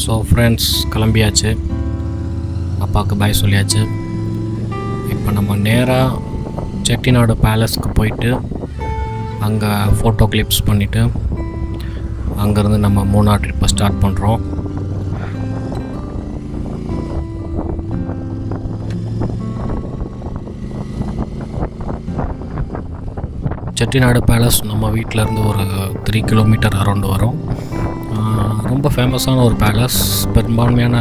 So friends கிளம்பியாச்சு, அப்பாவுக்கு பாய் சொல்லியாச்சு. இப்போ நம்ம நேராக செட்டிநாடு பேலஸ்க்கு போயிட்டு அங்கே ஃபோட்டோ கிளிப்ஸ் பண்ணிவிட்டு அங்கேருந்து நம்ம மூணார் ட்ரிப்பை ஸ்டார்ட் பண்ணுறோம். செட்டிநாடு பேலஸ் நம்ம வீட்டிலேருந்து ஒரு 3 கிலோமீட்டர் அரௌண்டு வரும். ரொம்ப ஃபேமஸான ஒரு பேலஸ். பெரும்பான்மையான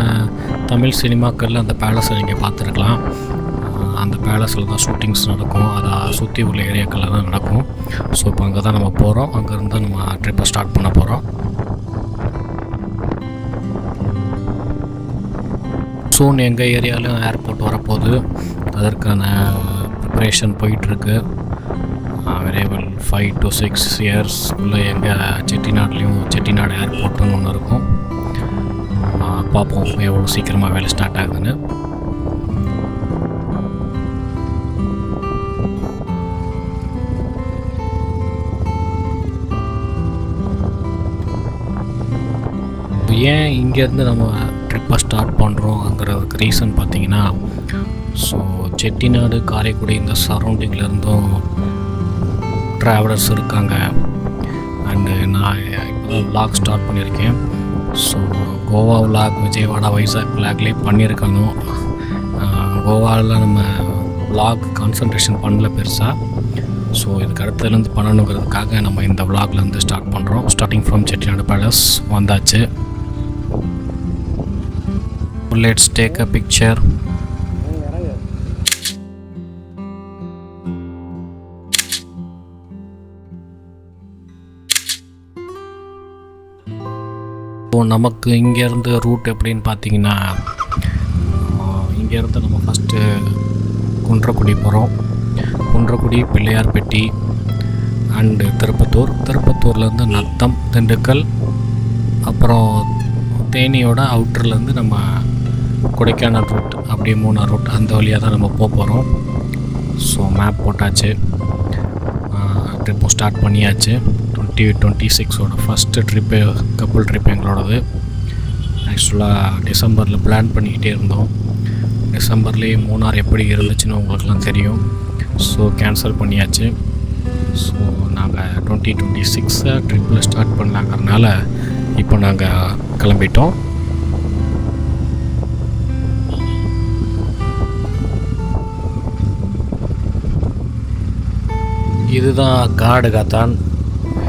தமிழ் சினிமாக்களில் அந்த பேலஸை நீங்கள் பார்த்துருக்கலாம். அந்த பேலஸில் தான் ஷூட்டிங்ஸ் நடக்கும், அதை சுற்றி உள்ள ஏரியாக்களில் தான் நடக்கும். ஸோ இப்போ அங்கே தான் நம்ம போகிறோம். அங்கேருந்து நம்ம ட்ரிப்பை ஸ்டார்ட் பண்ண போகிறோம். சூன் எங்கள் ஏரியாவிலும் ஏர்போர்ட் வரப்போகுது. அதற்கான ப்ரிப்ரேஷன் போயிட்டுருக்கு. விரைவில் 5 to 6 years எங்கள் செட்டிநாடுலேயும் செட்டிநாடு ஏர்போர்ட்டுன்னு ஒன்று இருக்கும். பார்ப்போம் எவ்வளோ சீக்கிரமாக வேலை ஸ்டார்ட் ஆகுதுன்னு. ஏன் இங்கேருந்து நம்ம ட்ரிப்பை ஸ்டார்ட் பண்ணுறோங்கிறதுக்கு ரீசன் பார்த்திங்கன்னா, ஸோ செட்டிநாடு காரைக்குடி இந்த சரௌண்டிங்லேருந்தும் ட்ராவலர்ஸ் இருக்காங்க. அண்டு நான் இப்போ தான் விலாக் ஸ்டார்ட் பண்ணியிருக்கேன். ஸோ கோவா விலாக், விஜயவாடா, வைசாக் விலாக்லேயே பண்ணியிருக்கணும். கோவாவில் நம்ம விலாக் கான்சன்ட்ரேஷன் பண்ணல பெருசாக. ஸோ இதுக்கு அடுத்ததுலேருந்து பண்ணணுங்கிறதுக்காக நம்ம இந்த விலாக்லேருந்து ஸ்டார்ட் பண்ணுறோம். ஸ்டார்டிங் ஃப்ரம் செட்டிநாடு பேலஸ் வந்தாச்சு. Let's take a picture. நமக்கு இங்கேருந்து ரூட் எப்படின்னு பார்த்தீங்கன்னா, இங்கேருந்து நம்ம ஃபஸ்ட்டு குன்றக்குடி போகிறோம். குன்றக்குடி, பிள்ளையார்பட்டி அண்டு திருப்பத்தூர்லேருந்து நத்தம், திண்டுக்கல், அப்புறம் தேனியோட அவுட்டர்லேருந்து நம்ம கொடைக்கானல் ரூட், அப்படியே மூணார் ரூட், அந்த வழியாக தான் நம்ம போகிறோம். ஸோ மேப் போட்டாச்சு, ட்ரிப்பும் ஸ்டார்ட் பண்ணியாச்சு. 2026 ஃபஸ்ட்டு ட்ரிப்பு, கப்புள் ட்ரிப் எங்களோடது. ஆக்சுவலாக டிசம்பரில் பிளான் பண்ணிக்கிட்டே இருந்தோம். டிசம்பர்லேயே மூணார் எப்படி இருந்துச்சுன்னு உங்களுக்குலாம் தெரியும். ஸோ கேன்சல் பண்ணியாச்சு. ஸோ நாங்கள் 2026 ட்ரிப்பில் ஸ்டார்ட் பண்ணலாங்கிறதுனால இப்போ நாங்கள் கிளம்பிட்டோம். இதுதான் காடுகாத்தான்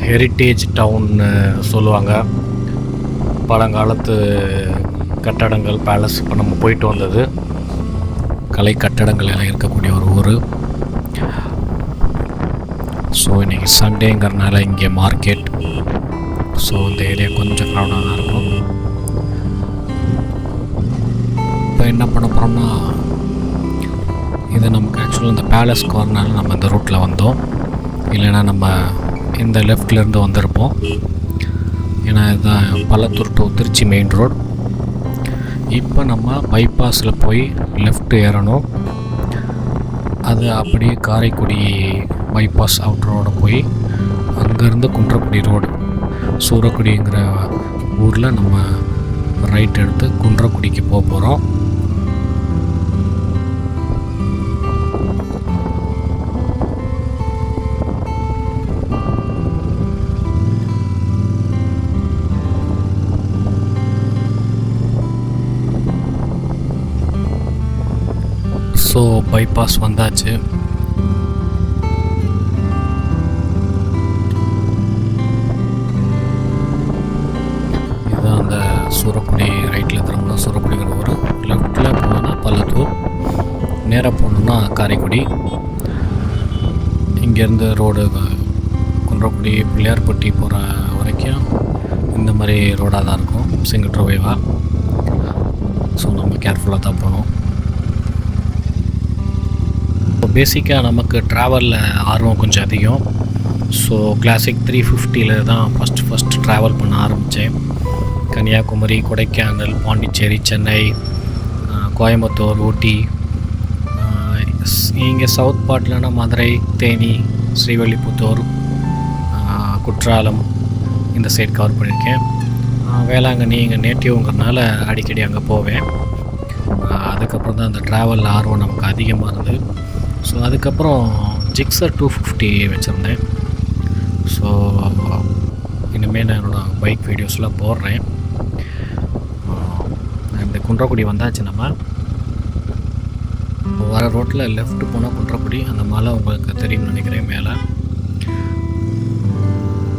ஹெரிட்டேஜ் டவுன்னு சொல்லுவாங்க. பழங்காலத்து கட்டடங்கள், பேலஸ். இப்போ நம்ம போயிட்டு வந்தது கலை கட்டடங்கள் எல்லாம் இருக்கக்கூடிய ஒரு ஊர். ஸோ இன்றைக்கி சண்டேங்கிறதுனால இங்கே மார்க்கெட். ஸோ இந்த ஏரியா கொஞ்சம் க்ரௌடாக தான் இருக்கும். இப்போ என்ன பண்ண போகிறோம்னா, இது நமக்கு ஆக்சுவலாக இந்த பேலஸ் வரனால நம்ம இந்த ரூட்டில் வந்தோம். இல்லைன்னா நம்ம இந்த லெஃப்ட்லேருந்து வந்திருப்போம். ஏன்னா இதுதான் Pallathur to Trichy main road. இப்போ நம்ம பைபாஸில் போய் லெஃப்ட் ஏறணும். அது அப்படியே காரைக்குடி பைபாஸ் அவுட் ரோடு போய் அங்கேருந்து குன்றக்குடி ரோடு, சூரக்குடிங்கிற ஊரில் நம்ம ரைட் எடுத்து குன்றக்குடிக்கு போக போகிறோம். ஸோ பைபாஸ் வந்தாச்சு. இதுதான் அந்த சூரக்குடி. ரைட்டில் திரும்பினா சூரக்குடிங்கிற ஊர், லெஃப்டில் போனால் பள்ளத்தூர், நேராக போகணுன்னா காரைக்குடி. இங்கேருந்து ரோடு குன்றக்குடி, பிள்ளையார்பட்டி போகிற வரைக்கும் இந்த மாதிரி ரோடாக தான் இருக்கும், சிங்கிள் ரோவேவாக. ஸோ நம்ம கேர்ஃபுல்லாக தான் போகணும். பேசிக்காக நமக்கு ட்ராவலில் ஆர்வம் கொஞ்சம் அதிகம். ஸோ கிளாசிக் 350 தான் ஃபஸ்ட்டு ட்ராவல் பண்ண ஆரம்பித்தேன். கன்னியாகுமரி, கொடைக்கானல், பாண்டிச்சேரி, சென்னை, கோயம்புத்தூர், ஊட்டி, இங்கே சவுத் பார்ட்லனா மதுரை, தேனி, ஸ்ரீவில்லிபுத்தூர், குற்றாலம், இந்த சைடு கவர் பண்ணியிருக்கேன். வேளாங்கண்ணி எங்கள் நேட்டிவ்ங்கிறனால அடிக்கடி அங்கே போவேன். அதுக்கப்புறம் தான் அந்த ட்ராவலில் ஆர்வம் நமக்கு அதிகமாக இருந்தது. ஸோ அதுக்கப்புறம் ஜிக்ஸர் 250 வச்சுருந்தேன். ஸோ இனிமேல் நான் என்னோடய பைக் வீடியோஸ்லாம் போடுறேன். இந்த குன்றக்குடி வந்தாச்சு. நம்ம வர ரோட்டில் லெஃப்ட் போனால் குன்றக்குடி, அந்த மலை உங்களுக்கு தெரியும்னு நினைக்கிறேன் மேலே.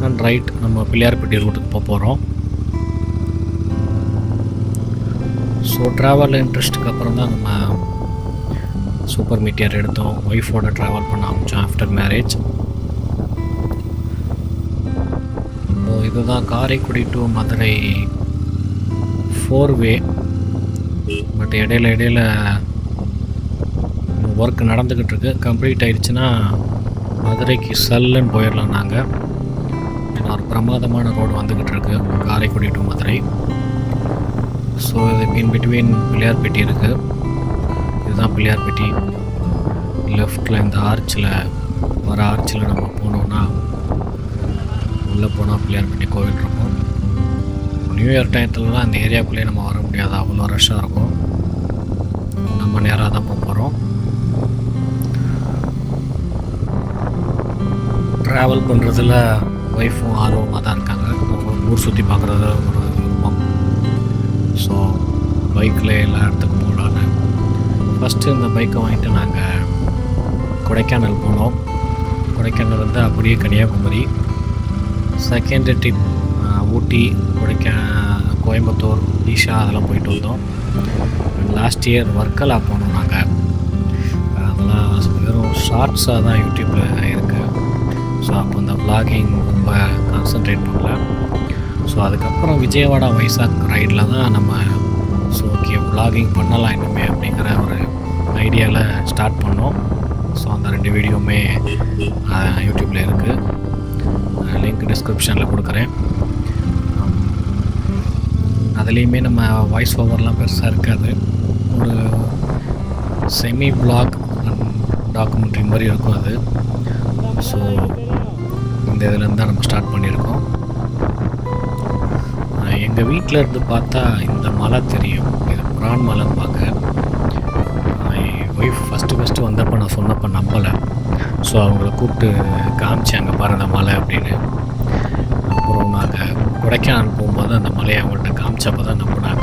அண்ட் ரைட் நம்ம பிள்ளையார்பட்டி ரூட்டுக்கு போகிறோம். ஸோ ட்ராவல் இன்ட்ரெஸ்ட்டுக்கு அப்புறம் தான் நம்ம சூப்பர் மீட்டியர் எடுத்தோம். ஒய்ஃபோட ட்ராவல் பண்ண ஆரம்பித்தோம் ஆஃப்டர் மேரேஜ். ஸோ இதுதான் காரைக்குடி டு மதுரை 4-வே. பட் இடையில ஒர்க் நடந்துக்கிட்டு இருக்கு. கம்ப்ளீட் ஆயிடுச்சுன்னா மதுரைக்கு சல்லுன்னு போயிடலாம் நாங்கள். ஏன்னா ஒரு பிரமாதமான ரோடு வந்துக்கிட்டு இருக்கு காரைக்குடி டு மதுரை. ஸோ இது இன் பிட்வீன் பிள்ளையார்பட்டி இருக்குது. இதுதான் பிள்ளையார்பட்டி. லெஃப்டில் இந்த ஆர்ச்சில் நம்ம போனோன்னா உள்ளே போனால் பிள்ளையார்பட்டி கோவில் இருக்கும். நியூ இயர் டயத்துலலாம் இந்த ஏரியாவுக்குள்ளேயே நம்ம வர முடியாது, அவ்வளோ ரஷ்ஷாக இருக்கும். நம்ம நேராக தான் போகிறோம். ட்ராவல் பண்ணுறதுல ஒய்ஃபும் ஆர்வமாக தான் இருக்காங்க. ஊர் சுற்றி பார்க்குறது ஒரு விருப்பம். ஸோ பைக்கில் எல்லா இடத்துக்கும் போகலான்னு ஃபஸ்ட்டு இந்த பைக்கை வாங்கிட்டு நாங்கள் கொடைக்கானல் போனோம். கொடைக்கானல் வந்து அப்படியே கன்னியாகுமரி. செகண்ட் ட்ரிப் ஊட்டி, கோயம்புத்தூர், ஈஷா அதெல்லாம் போயிட்டு வந்தோம். லாஸ்ட் இயர் வர்க்கலா போனோம் நாங்கள். அதெல்லாம் வெறும் ஷார்ட்ஸாக தான் யூடியூப்பில் இருக்குது. ஸோ அப்போ இந்த விளாகிங் ரொம்ப கான்சன்ட்ரேட் பண்ணல. ஸோ அதுக்கப்புறம் விஜயவாடா வைசாக் ரைடில் தான் நம்ம ஸோ ஓகே விளாகிங் பண்ணலாம் இன்னுமே அப்படிங்கிற ஒரு ஐடியாவில் ஸ்டார்ட் பண்ணோம். ஸோ அந்த 2 வீடியோவுமே யூடியூப்பில் இருக்குது. லிங்க் டிஸ்கிரிப்ஷனில் கொடுக்குறேன். அதுலேயுமே நம்ம வாய்ஸ் ஓவர்லாம் பெருசாக இருக்காது. ஒரு செமி பிளாக் டாக்குமெண்ட்ரி மாதிரி இருக்கும் அது. ஸோ இந்த இதுலேருந்து தான் நம்ம ஸ்டார்ட் பண்ணியிருக்கோம். எங்கள் வீட்டில் இருந்து பார்த்தா இந்த மலை தெரியும். இது புரான் மலைன்னு பார்க்க. ஒய்ஃப் ஃபஸ்ட்டு வந்தப்போ நான் சொன்னப்போ நம்பலை. ஸோ அவங்கள கூப்பிட்டு காமிச்சாங்க பாரு அந்த மலை அப்படின்னு. அப்புறம் நாங்கள் கொடைக்கானல் போகும்போது அந்த மலையை அவங்கள்ட்ட காமிச்சப்போ தான் நம்பினாங்க.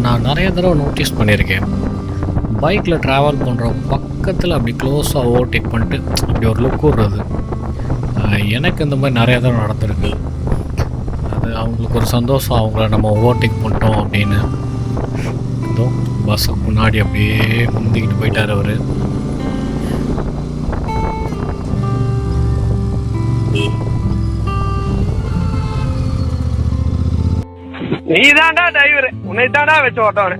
நான் நிறைய தடவை நோட்டீஸ் பண்ணியிருக்கேன். பைக்கில் ட்ராவல் பண்ணுற பக்கத்தில் அப்படி க்ளோஸாக ஓவர்டேக் பண்ணிட்டு அப்படி ஒரு லுக் விடுறது. எனக்கு இந்த மாதிரி நிறைய தடவை நடந்திருக்கு. அது அவங்களுக்கு ஒரு சந்தோஷம், அவங்கள நம்ம ஓவர்டேக் பண்ணிட்டோம் அப்படின்னு. இதோ பஸ்ஸுக்கு முன்னாடி அப்படியே முந்திக்கிட்டு போயிட்டார் அவர். நீ தாண்டா டிரைவர், உன்னை தாண்டா வச்சு ஓட்டவனே.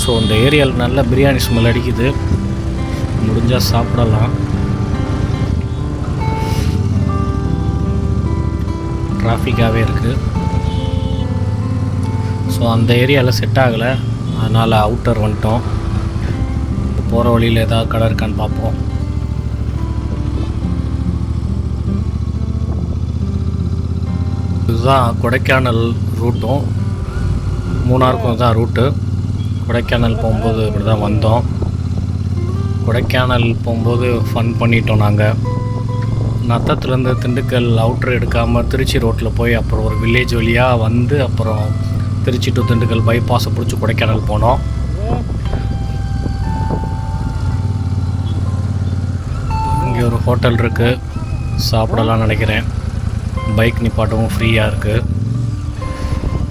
ஸோ இந்த ஏரியாவில் நல்ல பிரியாணி ஸ்மெல் அடிக்குது. முடிஞ்சால் சாப்பிடலாம். டிராஃபிக்காகவே இருக்குது. ஸோ அந்த ஏரியாவில் செட் ஆகலை, அதனால் அவுட்டர் வந்துட்டோம். போகிற வழியில் ஏதாவது கடை இருக்கான்னு பார்ப்போம். இதுதான் கொடைக்கானல் ரூட்டும் மூணாருக்கும் இதுதான் ரூட்டு. கொடைக்கானல் போகும்போது இப்படி தான் வந்தோம். கொடைக்கானல் போகும்போது ஃபன் பண்ணிட்டோம். நாங்கள் நத்தத்துலேருந்து திண்டுக்கல் அவுட்ரு எடுக்காமல் திருச்சி ரோட்டில் போய் அப்புறம் ஒரு வில்லேஜ் வழியாக வந்து அப்புறம் திருச்சி டு திண்டுக்கல் பைபாஸை பிடிச்சி கொடைக்கானல் போனோம். இங்கே ஒரு ஹோட்டல் இருக்குது, சாப்பிடலாம் நினைக்கிறேன். பைக் நிப்பாட்டவும் ஃப்ரீயாக இருக்குது.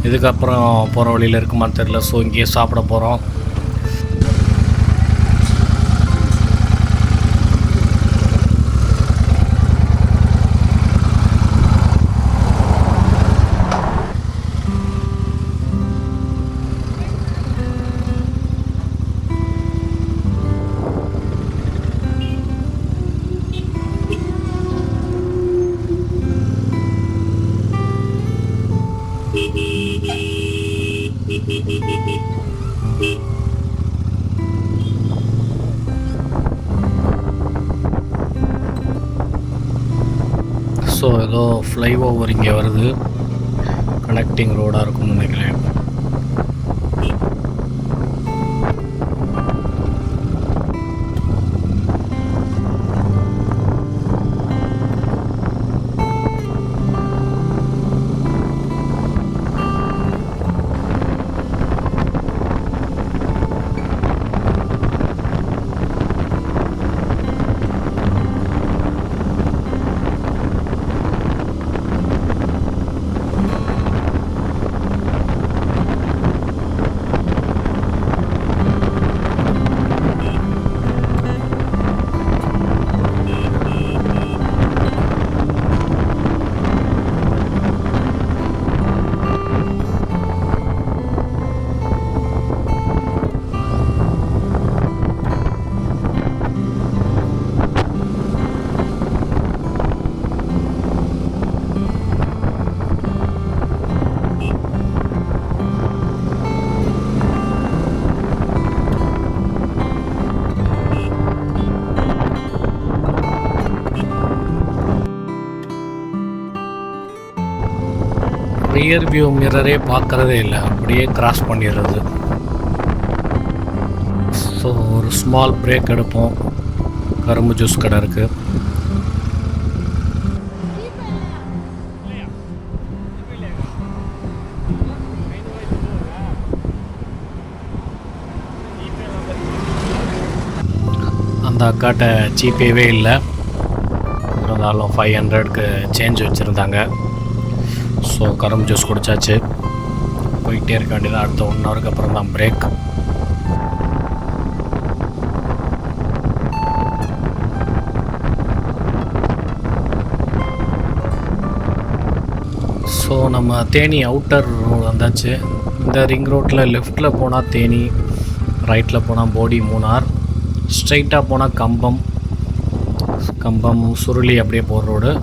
இதுக்கப்புறம் போகிற வழியில் இருக்குமான்னு தெரில. ஸோ இங்கேயே சாப்பிட போகிறோம். ஸோ ஏதோ ஃப்ளைஓவர் இங்கே வருது, கனெக்டிங் ரோடாக இருக்கும்னு நினைக்கிறேன். ரியர் வியூ மிரரே பார்க்குறதே இல்லை, அப்படியே கிராஸ் பண்ணிடுறது. ஸோ ஒரு ஸ்மால் பிரேக் எடுப்போம். கரும்பு ஜூஸ் கடை இருக்குது. அந்த அக்காட்ட ஜிபேவே இல்லை, இருந்தாலும் 500க்கு சேஞ்ச் வச்சுருந்தாங்க. ஸோ கரும்பு ஜூஸ் குடித்தாச்சு. போயிட்டே இருக்க வேண்டியதான். அடுத்த 1 ஹவருக்கு அப்புறம் தான் பிரேக். ஸோ நம்ம தேனி அவுட்டர் ரோடு வந்தாச்சு. இந்த ரிங் ரோட்டில் லெஃப்டில் போனால் தேனி, ரைட்டில் போனால் போடி மூணார், ஸ்ட்ரைட்டாக போனால் கம்பம் சுருளி அப்படியே போகிற ரோடு.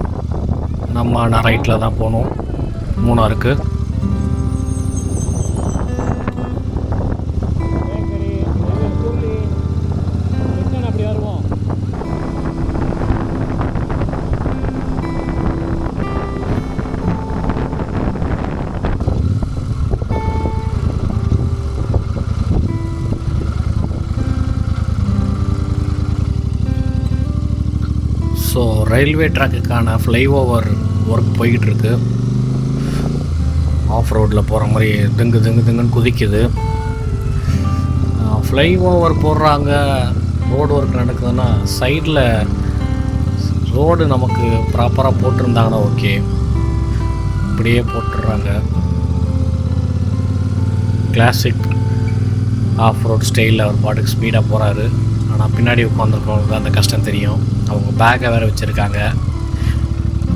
நான் ரைட்டில் தான் போகணும் மூணாருக்கு. ஸோ ரயில்வே ட்ராக்குக்கான ஃப்ளைஓவர் ஒர்க் போய்கிட்டுருக்கு. ஆஃப் ரோடில் போகிற மாதிரி திங்குன்னு குதிக்குது. ஃப்ளைஓவர் போடுறாங்க, ரோடு ஒர்க் நடக்குதுன்னா சைடில் ரோடு நமக்கு ப்ராப்பராக போட்டிருந்தாங்கன்னா ஓகே. இப்படியே போட்டுடுறாங்க. கிளாசிக் ஆஃப் ரோட் ஸ்டைலில் அவர் பாட்டுக்கு ஸ்பீடாக போகிறாரு. ஆனால் பின்னாடி உட்காந்துருக்கவங்களுக்கு அந்த கஷ்டம் தெரியும். அவங்க பேக்கை வேறு வச்சுருக்காங்க.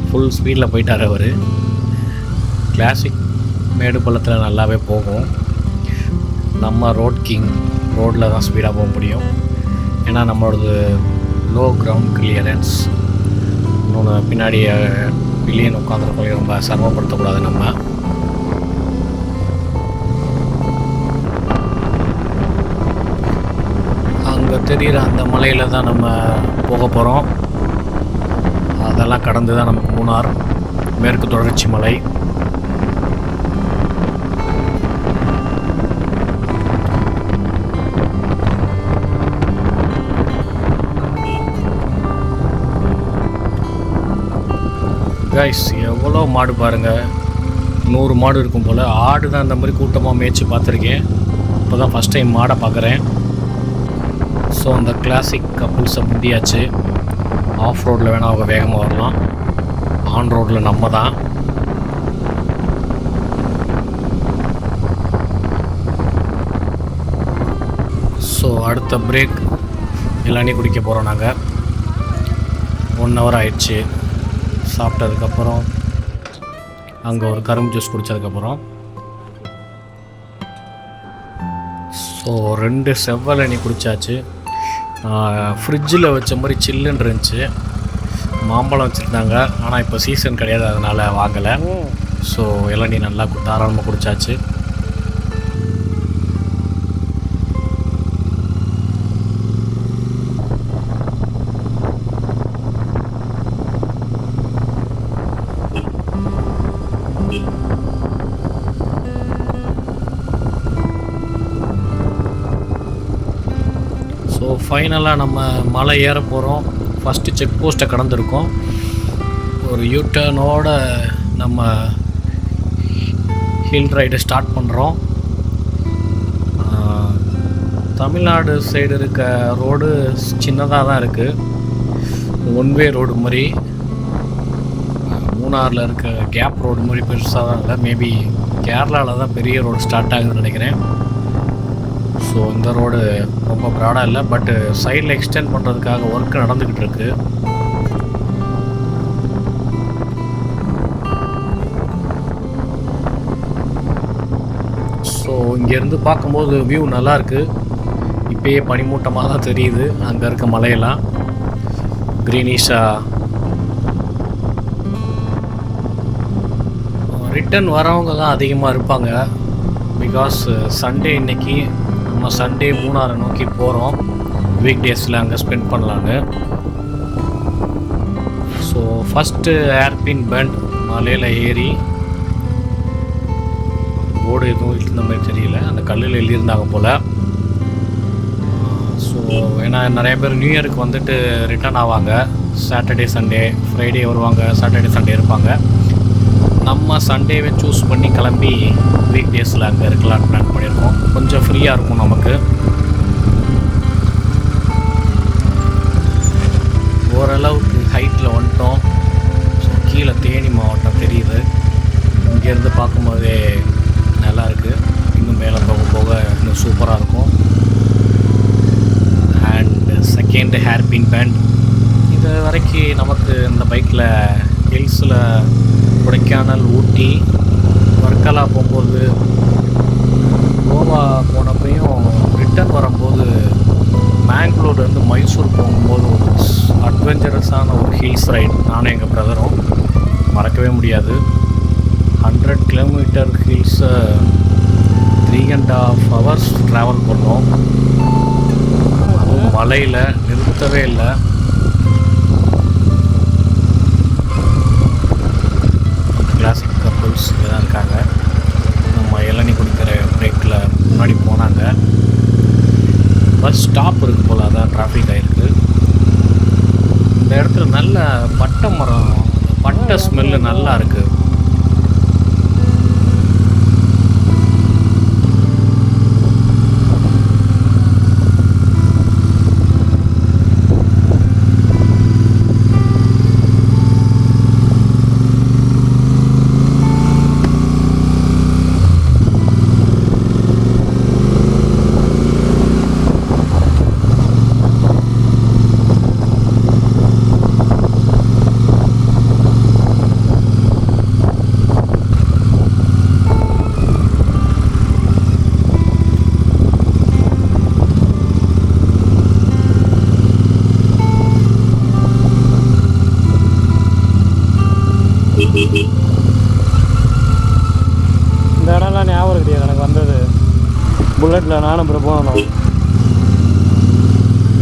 ஃபுல் ஸ்பீடில் போயிட்டார் அவர். கிளாசிக் மேடு பள்ளத்தில் நல்லாவே போகும். நம்ம ரோட் கிங் ரோட்டில் தான் ஸ்பீடாக போக முடியும். ஏன்னா நம்மளோடது லோ கிரவுண்ட் கிளியரன்ஸ். இன்னொன்று பின்னாடி பில்லியன் உட்காந்துருக்கோம், ரொம்ப சிரமப்படுத்தக்கூடாது நம்ம. அங்கே தெரிகிற அந்த மலையில் தான் நம்ம போக போகிறோம். அதெல்லாம் கடந்து தான் நமக்கு மூணார் மேற்கு தொடர்ச்சி மலை. கைஸ் எவ்வளோ மாடு பாருங்கள், 100 மாடு இருக்கும் போல். ஆடு தான் இந்த மாதிரி கூட்டமாக மேய்ச்சி பார்த்துருக்கேன். இப்போ தான் ஃபஸ்ட் டைம் மாடை பார்க்குறேன். ஸோ அந்த கிளாசிக் கப்புள்ஸை முந்தியாச்சு. ஆஃப் ரோட்டில் வேணால் அவங்க வேகமாக வரலாம், ஆன் ரோட்டில் நம்ம தான். ஸோ அடுத்த பிரேக் இளநீ குடிக்க போகிறோம் நாங்கள். 1 hour ஆயிடுச்சு சாப்பிட்டதுக்கப்புறம். அங்கே ஒரு கரும்பு ஜூஸ் குடித்ததுக்கப்புறம் ஸோ 2 செவ்வழனி குடித்தாச்சு. ஃப்ரிட்ஜில் வச்ச மாதிரி சில்லுன்னு இருந்துச்சு. மாம்பழம் வச்சுருந்தாங்க, ஆனால் இப்போ சீசன் கிடையாது, அதனால் வாங்கலை. ஸோ இளநீ நல்லா தாராளமாக குடித்தாச்சு. ஸோ ஃபைனலாக நம்ம மலை ஏற போகிறோம். ஃபஸ்ட்டு செக் போஸ்ட்டை கடந்திருக்கோம். ஒரு யூட்டர்னோட நம்ம ஹில் ரைடு ஸ்டார்ட் பண்ணுறோம். தமிழ்நாடு சைடு இருக்க ரோடு சின்னதாக தான் இருக்குது, 1 வே ரோடு மாதிரி. மூணாரில் இருக்க கேப் ரோடு மாதிரி பெருசாக தான் இல்லை. மேபி கேரளாவில் தான் பெரிய ரோடு ஸ்டார்ட் ஆகுதுன்னு நினைக்கிறேன். ஸோ இந்த ரோடு ரொம்ப ப்ராடாக இல்லை, பட்டு சைடில் எக்ஸ்டெண்ட் பண்ணுறதுக்காக ஒர்க் நடந்துக்கிட்டு இருக்கு. ஸோ இங்கேருந்து பார்க்கும்போது வியூ நல்லாயிருக்கு. இப்போயே பனிமூட்டமாக தான் தெரியுது அங்கே இருக்க மலையெல்லாம் க்ரீனிஷாக. ரிட்டன் வரவங்க தான் அதிகமாக இருப்பாங்க. பிகாஸ் சண்டே இன்றைக்கி நம்ம சண்டே மூணாரை நோக்கி போகிறோம். வீக் டேஸில் அங்கே ஸ்பெண்ட் பண்ணலான்னு. ஸோ ஃபஸ்ட்டு ஹேர்பின் பெண்ட் மலையில் ஏறி, போர்டு எதுவும் இருந்த மாதிரி தெரியல, அந்த கல்லில் எழுதியிருந்தாங்க போல். ஸோ ஏன்னா நிறைய பேர் நியூ இயருக்கு வந்துட்டு ரிட்டர்ன் ஆவாங்க. சாட்டர்டே சண்டே, ஃப்ரைடே வருவாங்க, சாட்டர்டே சண்டே இருப்பாங்க. நம்ம சண்டேவே சூஸ் பண்ணி கிளம்பி வீக் டேஸில் அங்கே இருக்கலான்னு பிளான் பண்ணியிருக்கோம். கொஞ்சம் ஃப்ரீயாக இருக்கும் நமக்கு. ஓரளவுக்கு ஹைட்டில் வந்துட்டோம். ஸோ கீழே தேனி மாவட்டம் தெரியுது. இங்கேருந்து பார்க்கும்போதே நல்லாயிருக்கு. இன்னும் மேலே போக போக இன்னும் சூப்பராக இருக்கும். And second hairpin bend. இது வரைக்கும் நமக்கு இந்த பைக்கில் ஹில்ஸில் கொடைக்கானல், ஊட்டி, வர்க்கலா போகும்போது, கோவா போனப்பையும் ரிட்டர்ன் வரும்போது மேங்களூர்லேருந்து மைசூர் போகும்போது ஒரு அட்வென்ச்சரஸான ஒரு ஹில்ஸ் ரைட் நானும் எங்கள் பிரதரும் மறக்கவே முடியாது. 100 கிலோமீட்டர் ஹில்ஸை 3.5 hours ட்ராவல் பண்ணோம். அதுவும் மலையில் நிறுத்தவே இல்லை. கிளாசிக் கப்புள்ஸ் இங்கே தான் இருக்காங்க. நம்ம இளநீ குடிக்கிற பிரேக்கில் முன்னாடி போனாங்க. பஸ் ஸ்டாப் இருக்குது போல், அதான் டிராஃபிக் ஆகிருக்கு. இந்த இடத்துல நல்ல பட்டை மரம், பட்டை ஸ்மெல்லு நல்லா இருக்குது. இந்த இடம்லாம் ஞாபகம் இருக்குது எனக்கு வந்தது. புல்லட்டில் நானும் அப்புறம் போனோம்.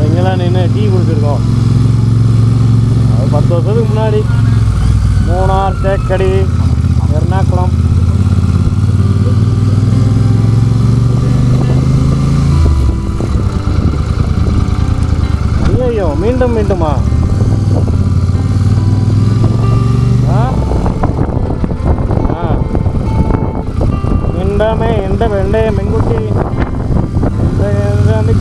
இங்கெல்லாம் நின்று டீ குடிச்சிருக்கோம். அது 10 வருஷத்துக்கு முன்னாடி. மூணார், தேக்கடி, எர்ணாகுளம். ஐயோ மீண்டும் மீண்டுமா? ஆ കണ്ടേ മെൻകുട്ടി ഇത്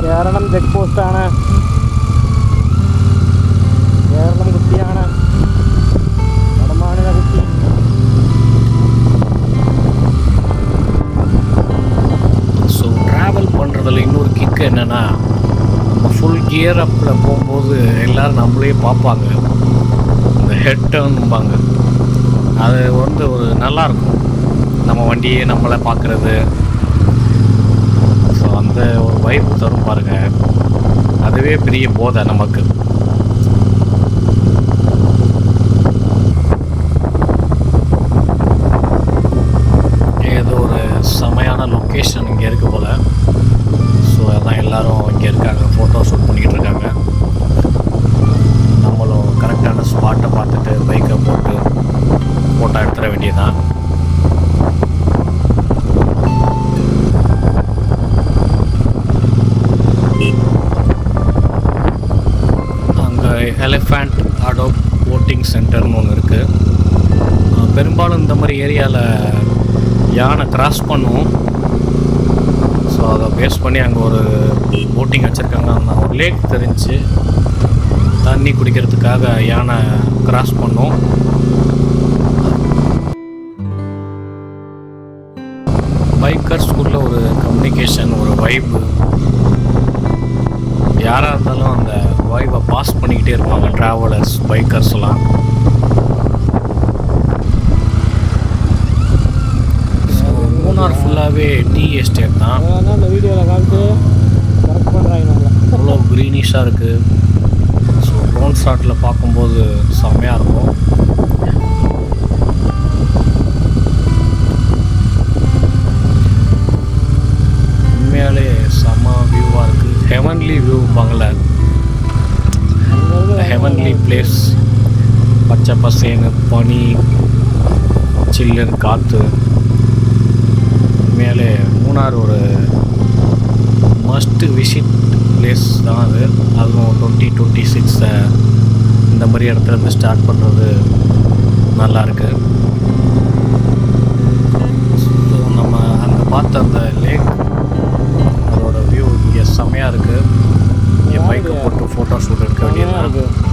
കേരളം ചെക്ക് പോസ്റ്റാണ്. കേരളം കുട്ടിയാണ്, വടമാണിത കുട്ടി. ஸோ ட்ராவல் பண்ணுறதுல இன்னொரு கிக்கு என்னென்னா, நம்ம ஃபுல் கியர் அப்பில் போகும்போது எல்லோரும் நம்மளே பார்ப்பாங்க, இந்த ஹெட் டர்ன்பாங்க. அது வந்து ஒரு நல்லாயிருக்கும், நம்ம வண்டியே நம்மளை பார்க்குறது. ஸோ அந்த ஒரு வைப் தரும் பாருங்கள், அதுவே பெரிய போதை நமக்கு. ஏதோ ஒரு செமையான லொக்கேஷன் இங்கே இருக்குது போல். ஸோ அதான் எல்லோரும் இங்கே இருக்காங்க, ஃபோட்டோ ஷூட் பண்ணிக்கிட்டு இருக்காங்க. நம்மளும் கரெக்டான ஸ்பாட்டை பார்த்துட்டு பைக்கை போட்டு ஃபோட்டோ எடுத்துட வேண்டியதுதான். அங்கே எலிஃபண்ட் அடாப்ட் போட்டிங் சென்டர்னு ஒன்று இருக்குது. பெரும்பாலும் இந்த மாதிரி ஏரியாவில் யானை கிராஸ் பண்ணுவோம். ஸோ அதை பேஸ் பண்ணி அங்கே ஒரு போட்டிங் வச்சுருக்காங்க. அந்த ஒரு லேக் தெரிஞ்சு தண்ணி குடிக்கிறதுக்காக யானை கிராஸ் பண்ணோம். பைக்கர்ஸ்குள்ள ஒரு கம்யூனிகேஷன், ஒரு வைப்பு, யாராக இருந்தாலும் அந்த வைப்பை பாஸ் பண்ணிக்கிட்டே இருப்பாங்க ட்ராவலர்ஸ், பைக்கர்ஸ்லாம். மூணார் ஃபுல்லாகவே டீ எஸ்டேட் தான். அதான் இந்த வீடியோவில் காமிச்சு கரெக்ட் பண்ணுறாங்க நம்மளை. அவ்வளோ க்ரீனிஷாக இருக்குது. ஸோ ட்ரோன் ஷாட்டில் பார்க்கும்போது செம்மையாக இருக்கும். உண்மையாலே செம்ம வியூவாக இருக்குது. ஹெவன்லி வியூ பாங்கள, ஹெவன்லி பிளேஸ். பச்சை பசேன்னு, பனி, சில்லுன்னு காற்று. உண்மையாலே மூணார் ஒரு மஸ்ட் விசிட் பிளேஸ் தான் அது. அதுவும் 2026 இந்த மாதிரி இடத்துல இருந்து ஸ்டார்ட் பண்ணுறது நல்லாயிருக்கு. ஸோ நம்ம அங்கே பார்த்த அந்த லேக், அதோட வியூ இங்கே செம்மையாக இருக்குது. இங்கே பைக்கை போட்டு ஃபோட்டோ ஷூட் எடுக்க வேண்டியதாக இருக்குது.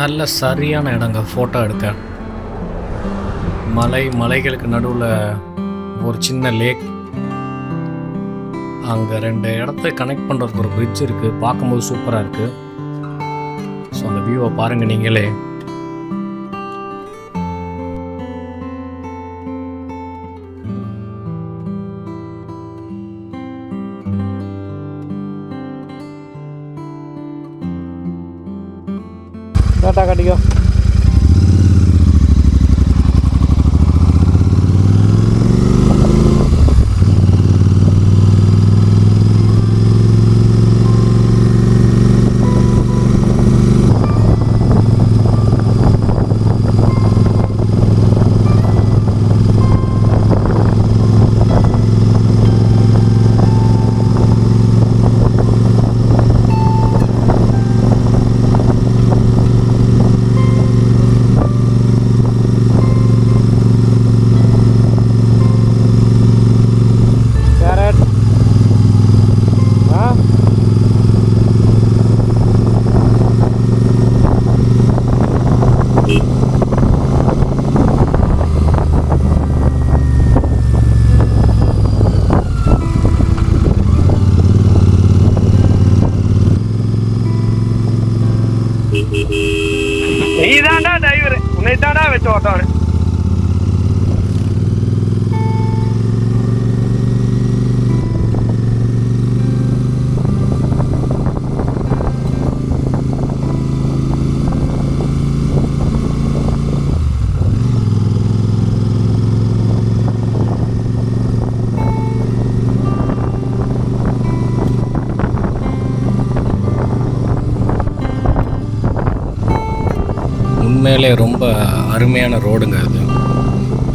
நல்ல சரியான இடங்க ஃபோட்டோ எடுக்க. மலைகளுக்கு நடுவில் ஒரு சின்ன லேக். அங்கே 2 இடத்த கனெக்ட் பண்ணுறதுக்கு ஒரு பிரிட்ஜ் இருக்குது. பார்க்கும்போது சூப்பராக இருக்குது. ஸோ அந்த வியூவை பாருங்கள் நீங்களே. டாட்டா காட்டிக்கோ. நீதான்டா டிரைவர், உன்னை தான்டா வச்சு ஓட்டாரு. உண்மையிலே ரொம்ப அருமையான ரோடுங்க அது.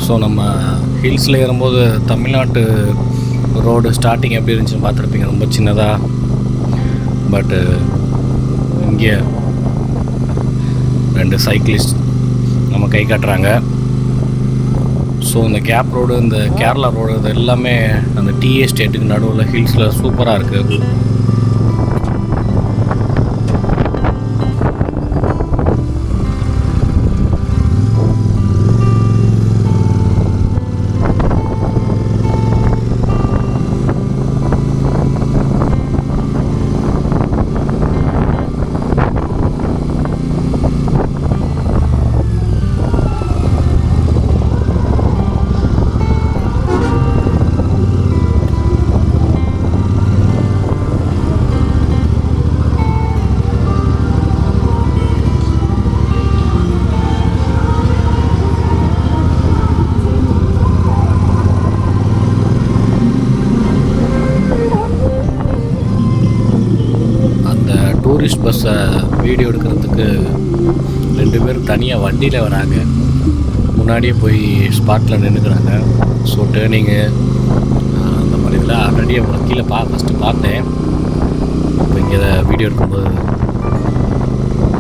ஸோ நம்ம ஹில்ஸில் ஏறும்போது தமிழ்நாட்டு ரோடு ஸ்டார்டிங் எப்படி இருந்துச்சுன்னு பார்த்துருப்பீங்க. ரொம்ப சின்னதாக பட்டு இங்கே 2 சைக்கிளிஸ்ட் நம்ம கை காட்டுறாங்க. ஸோ இந்த கேப் ரோடு, இந்த கேரளா ரோடு, இது எல்லாமே அந்த டீ எஸ்டேட்டுக்கு நடுவில் ஹில்ஸில் சூப்பராக இருக்குது. டூரிஸ்ட் பஸ்ஸை வீடியோ எடுக்கிறதுக்கு 2 பேர் தனியாக வண்டியில் வராங்க. முன்னாடியே போய் ஸ்பாட்டில் நின்றுக்கிறாங்க. ஸோ டேர்னிங்கு அந்த மாதிரி இதெல்லாம் ஆல்ரெடி அவங்கள கீழே ஃபஸ்ட்டு பார்த்தேன். இப்போ இங்கே வீடியோ எடுக்கும்போது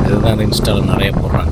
இதுதான் இன்ஸ்டாவில் நிறைய போடுறாங்க.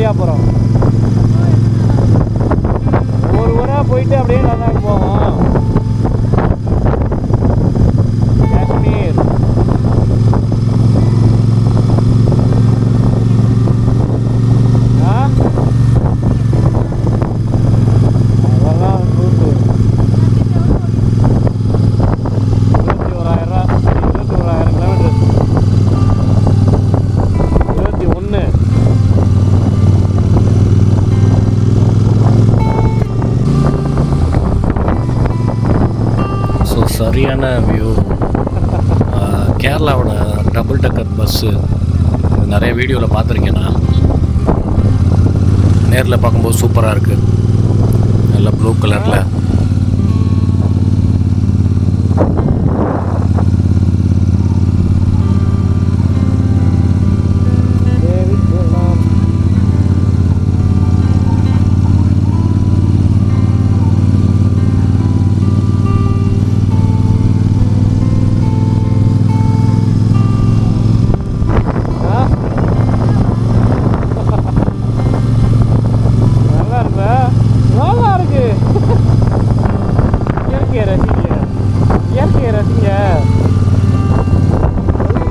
அப்புறம் ஒரு ஊரா போயிட்டு அப்படியே லடாக் போவோம். காஷ்மீர் அதெல்லாம் கூட்டு 21,000 கிலோமீட்டர் 21. சரியான வியூ. கேரளாவோட டபுள் டக்கர் பஸ்ஸு நிறைய வீடியோவில் பார்த்துருக்கேன் நான். நேரில் பார்க்கும்போது சூப்பராக இருக்குது. நல்லா ப்ளூ கலரில்.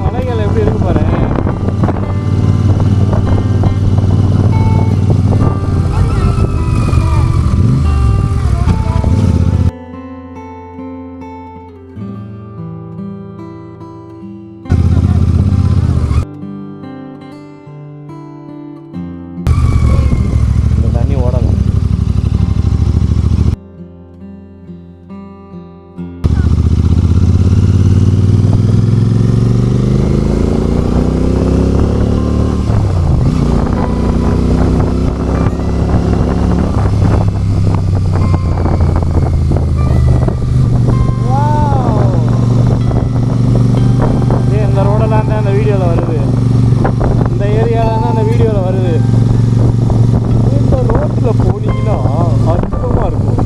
மலைகள் எப்படி இருக்கு பாரு. இந்த தண்ணி ஓடலாம். வீடியோவில் வருது. இந்த ஏரியாவில் தான் அந்த வீடியோவில் வருது. இந்த ரோட்டில் போனீங்கன்னா அற்புதமாக இருக்கும்.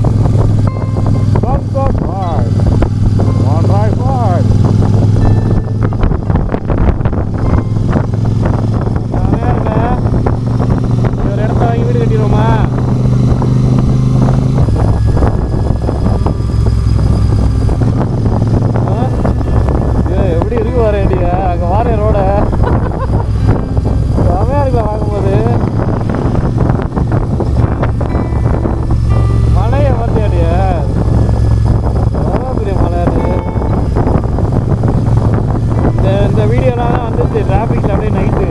ஒரு இடத்த வாங்கி வீடு கட்டிடுவோமா? எப்படி இருக்கு வர வேண்டிய அங்கே வார ரோட செமையாக இருக்குல்ல பார்க்கும்போது. மலையை பார்த்தியாடிய எவ்வளோ பெரிய மலை அது. இந்த வீடியோலாம் வந்துச்சு டிராஃபிக்கில் அப்படியே நைட்டு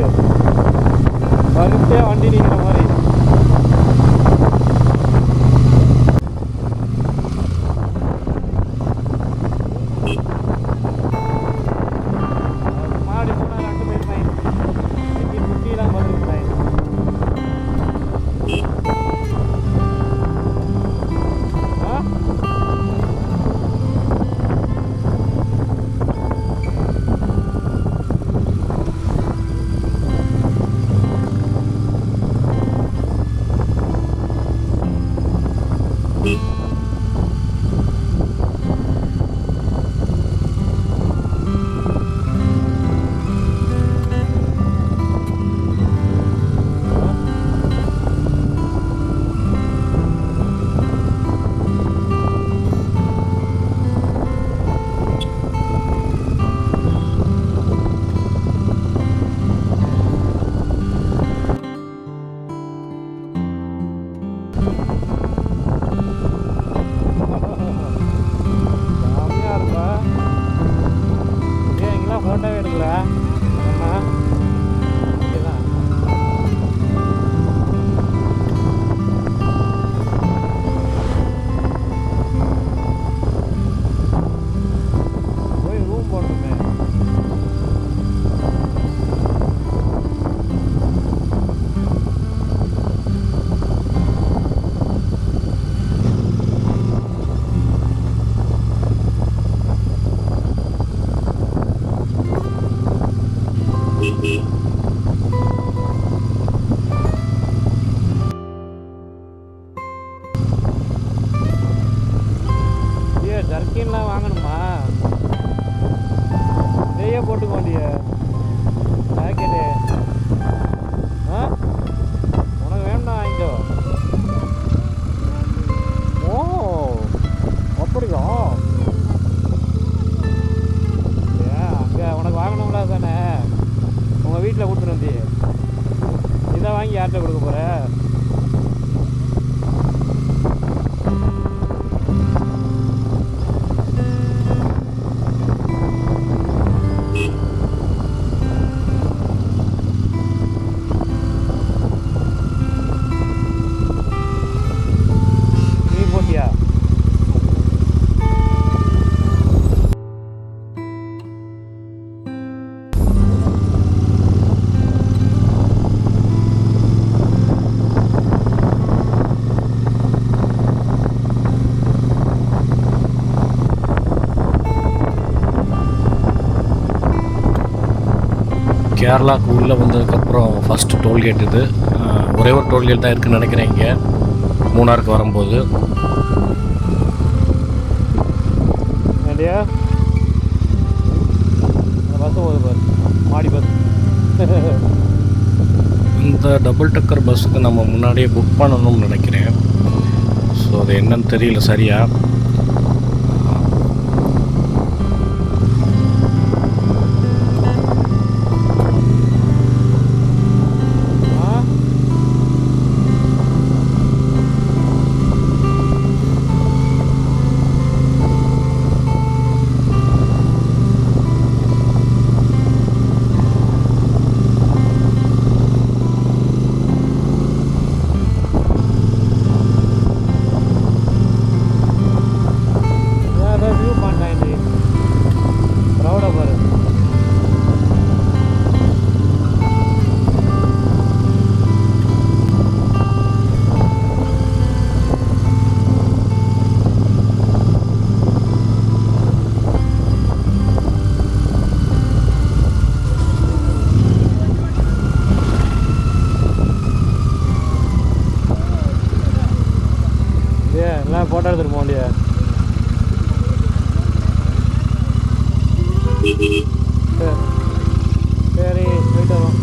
வரிசையாக வண்டி நிற்கிற மாதிரி. ஃபோட்டோவே எடுக்கல அம்மா இங்கேதான் போய் ரூம் போடணுமே. ஐயோ ஜர்க்கின்லாம் வாங்கணுமா? நெய்யே போட்டுக்க வேண்டிய ஜாக்கெட்டு. ஆ உனக்கு வேண்டாம் வாங்கிக்கோ. ஓ அப்படியா? அங்கே உனக்கு வாங்கணும்ல தானே உங்கள் வீட்டில் கொடுத்துட்டு வந்து இதை வாங்கி யார்கிட்ட கொடுக்க போகிற? நீ போட்டியா? கேரளாவுக்கு உள்ளே வந்ததுக்கப்புறம் ஃபஸ்ட்டு டோல்கேட் இது. ஒரே ஒரு டோல்கேட் தான் இருக்குதுன்னு நினைக்கிறேன் இங்கே மூணாருக்கு வரும்போது. இல்லையா அந்த பஸ்ஸு போகுது பாரு, மாடி பஸ். இந்த டபுள் டக்கர் பஸ்ஸுக்கு நம்ம முன்னாடியே புக் பண்ணணும்னு நினைக்கிறேன். ஸோ அது என்னன்னு தெரியல சரியா. வியூ பண்ணாண்டி க்ரௌடை பாரு. எல்லாம் ஃபோட்டோ எடுத்துட்டு போக வேண்டிய. சரி போயிட்டு வரோம்.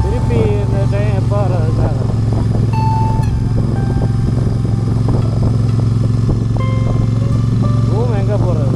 திருப்பி இந்த டைம் எப்போ வர்றது? ரூம் எங்கே போகிறது?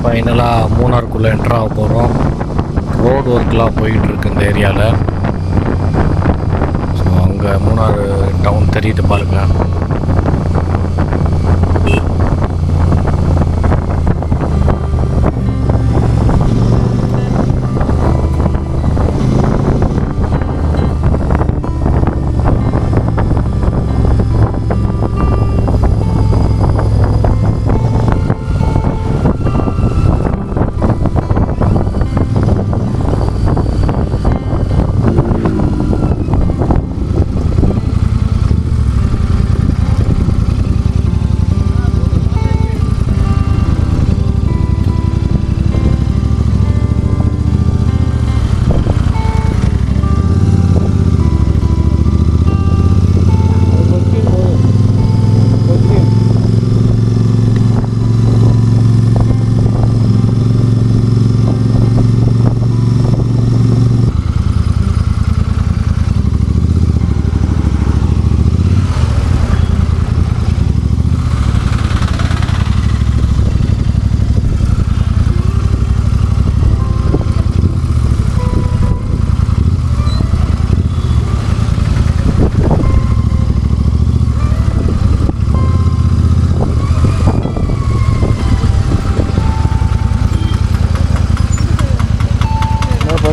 ஃபைனலாக மூணாருக்குள்ளே என்ட்ராக போகிறோம். ரோடு ஒர்க்லாம் போயிட்டுருக்கு இந்த ஏரியாவில். ஸோ அங்கே மூணாறு டவுன் தெரியுது பாருங்கள்.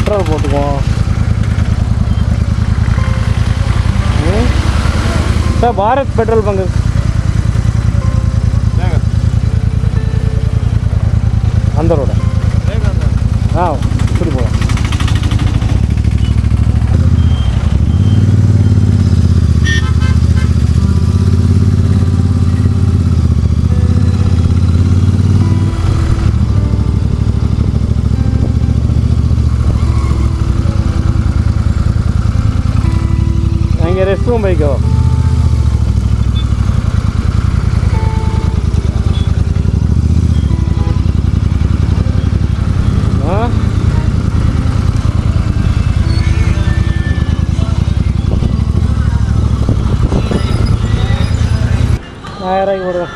பெட்ரோல் போட்டுக்குவோம். சார் பாரத் பெட்ரோல் பங்கு அந்த ரோட இப்படி போகலாம். இங்கே ரெஸ்ட் ரூம் போய்க்கோ. ஆயிரம் போடுவேன்.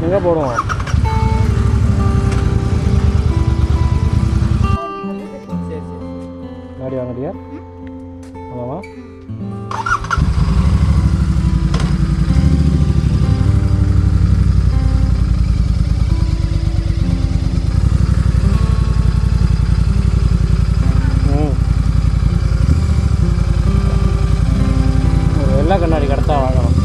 எங்கே போடுவோம்? गाड़ी वांगडिया आमामा எல்லா கண்ணாடி கடத்தா வாங்கணும்.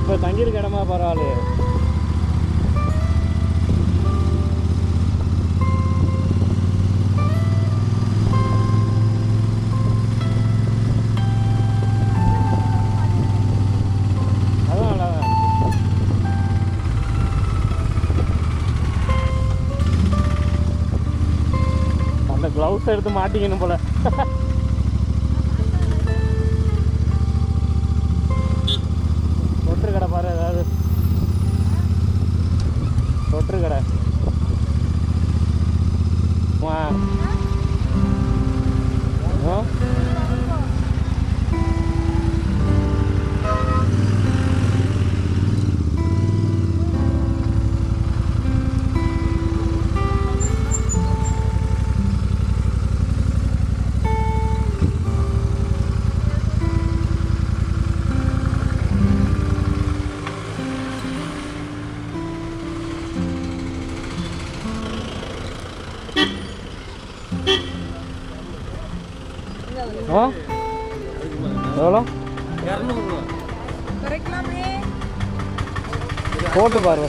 இப்போ தங்கியிருக்க இடமா பரவாயில்ல. அதான் நல்லாதான். அந்த க்ளவுஸ் எடுத்து மாட்டிக்கணும் போல. கடை பாரு, ஏதாவது தொற்று கடை. எவ்வளோ போட்டு பாரு.